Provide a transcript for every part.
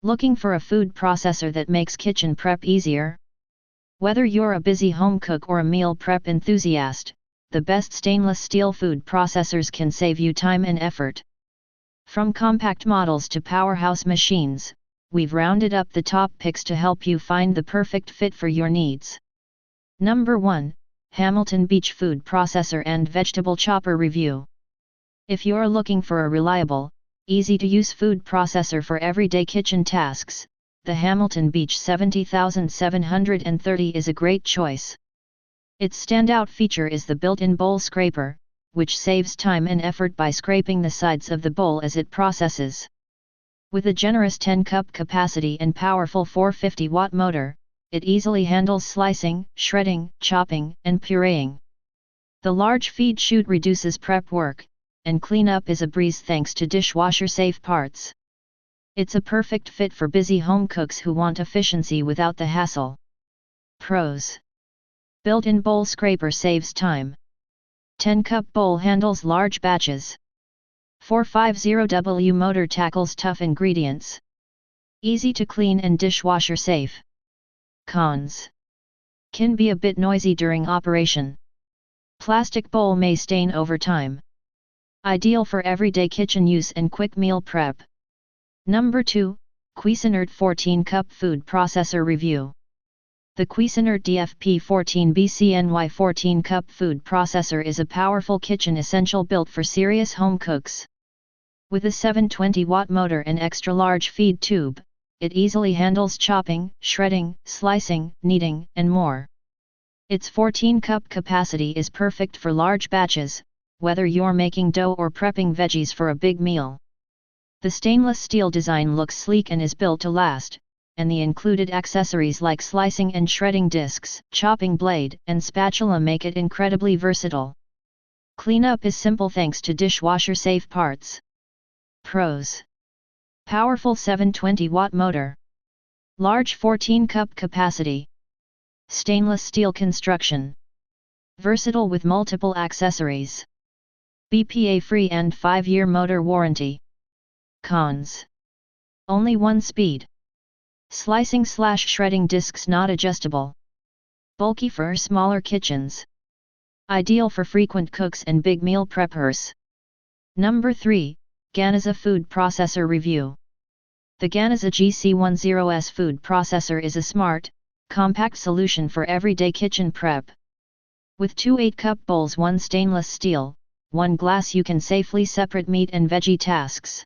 Looking for a food processor that makes kitchen prep easier? Whether you're a busy home cook or a meal prep enthusiast, the best stainless steel food processors can save you time and effort. From compact models to powerhouse machines, we've rounded up the top picks to help you find the perfect fit for your needs. Number 1, Hamilton Beach Food Processor and Vegetable Chopper Review. If you're looking for a reliable, easy-to-use food processor for everyday kitchen tasks, the Hamilton Beach 70730 is a great choice. Its standout feature is the built-in bowl scraper, which saves time and effort by scraping the sides of the bowl as it processes. With a generous 10-cup capacity and powerful 450-watt motor, it easily handles slicing, shredding, chopping, and pureeing. The large feed chute reduces prep work, and cleanup is a breeze thanks to dishwasher-safe parts. It's a perfect fit for busy home cooks who want efficiency without the hassle. Pros: built-in bowl scraper saves time. 10-cup bowl handles large batches. 450W motor tackles tough ingredients. Easy to clean and dishwasher safe. Cons: can be a bit noisy during operation. Plastic bowl may stain over time. Ideal for everyday kitchen use and quick meal prep. Number 2, Cuisinart 14-Cup Food Processor Review. The Cuisinart DFP14BCNY 14-Cup Food Processor is a powerful kitchen essential built for serious home cooks. With a 720-watt motor and extra-large feed tube, it easily handles chopping, shredding, slicing, kneading, and more. Its 14-cup capacity is perfect for large batches, whether you're making dough or prepping veggies for a big meal. The stainless steel design looks sleek and is built to last, and the included accessories like slicing and shredding discs, chopping blade, and spatula make it incredibly versatile. Cleanup is simple thanks to dishwasher-safe parts. Pros: powerful 720-watt motor. Large 14-cup capacity. Stainless steel construction. Versatile with multiple accessories. BPA-free and 5-year motor warranty. Cons: only one speed. Slicing/shredding discs not adjustable. Bulky for smaller kitchens. Ideal for frequent cooks and big meal preppers. Number 3, Ganaza Food Processor Review. The Ganaza GC10S food processor is a smart, compact solution for everyday kitchen prep. With 2 8-cup bowls, 1 stainless steel, 1 glass, you can safely separate meat and veggie tasks.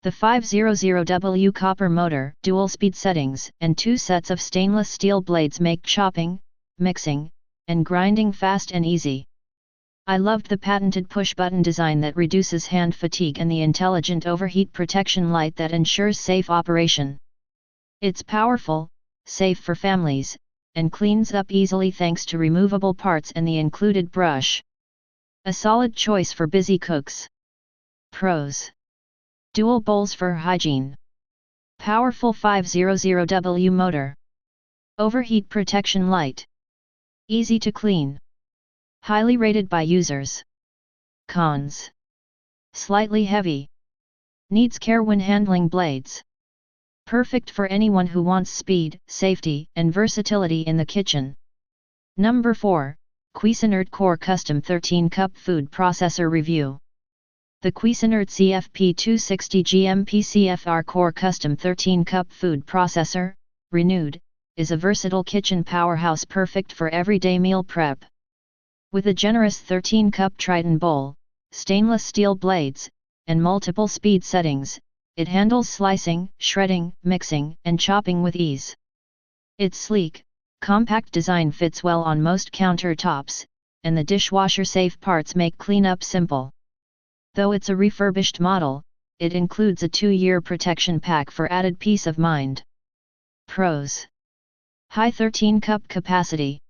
The 500W copper motor, dual speed settings, and 2 sets of stainless steel blades make chopping, mixing, and grinding fast and easy. I loved the patented push-button design that reduces hand fatigue and the intelligent overheat protection light that ensures safe operation. It's powerful, safe for families, and cleans up easily thanks to removable parts and the included brush. A solid choice for busy cooks. Pros: dual bowls for hygiene. Powerful 500W motor. Overheat protection light. Easy to clean. Highly rated by users. Cons: slightly heavy. Needs care when handling blades. Perfect for anyone who wants speed, safety, and versatility in the kitchen. Number 4, Cuisinart Core Custom 13-Cup Food Processor Review. The Cuisinart CFP260 GMP-CFR Core Custom 13-Cup Food Processor, renewed, is a versatile kitchen powerhouse perfect for everyday meal prep. With a generous 13-cup Triton bowl, stainless steel blades, and multiple speed settings, it handles slicing, shredding, mixing, and chopping with ease. Its sleek, compact design fits well on most countertops, and the dishwasher-safe parts make cleanup simple. Though it's a refurbished model, it includes a 2-year protection pack for added peace of mind. Pros: high 13-cup capacity.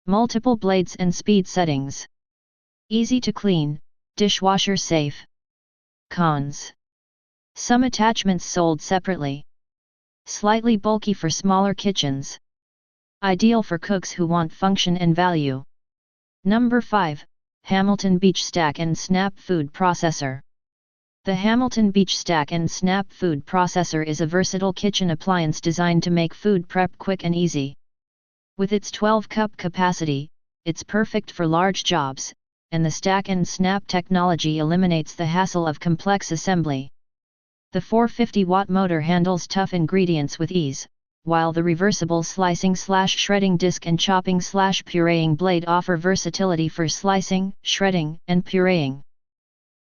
Multiple blades and speed settings. Easy to clean, dishwasher safe. Cons: some attachments sold separately. Slightly bulky for smaller kitchens. Ideal for cooks who want function and value. Number 5, Hamilton Beach Stack and Snap Food Processor. The Hamilton Beach Stack and Snap Food Processor is a versatile kitchen appliance designed to make food prep quick and easy. With its 12-cup capacity, it's perfect for large jobs, and the Stack and Snap technology eliminates the hassle of complex assembly. The 450-watt motor handles tough ingredients with ease, while the reversible slicing/shredding disc and chopping/pureeing blade offer versatility for slicing, shredding, and pureeing.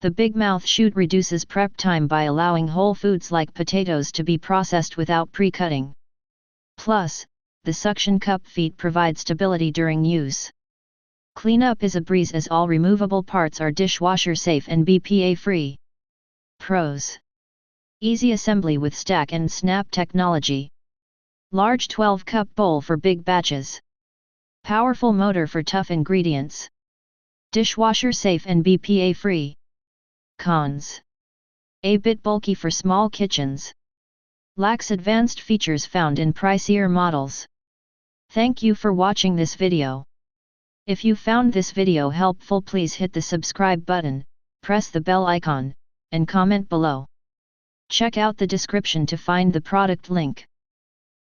The big mouth chute reduces prep time by allowing whole foods like potatoes to be processed without pre-cutting. Plus, the suction cup feet provide stability during use. Cleanup is a breeze as all removable parts are dishwasher safe and BPA free. Pros: easy assembly with Stack and Snap technology. Large 12-cup bowl for big batches. Powerful motor for tough ingredients. Dishwasher safe and BPA free. Cons: a bit bulky for small kitchens. Lacks advanced features found in pricier models. Thank you for watching this video. If you found this video helpful, please hit the subscribe button, press the bell icon, and comment below. Check out the description to find the product link.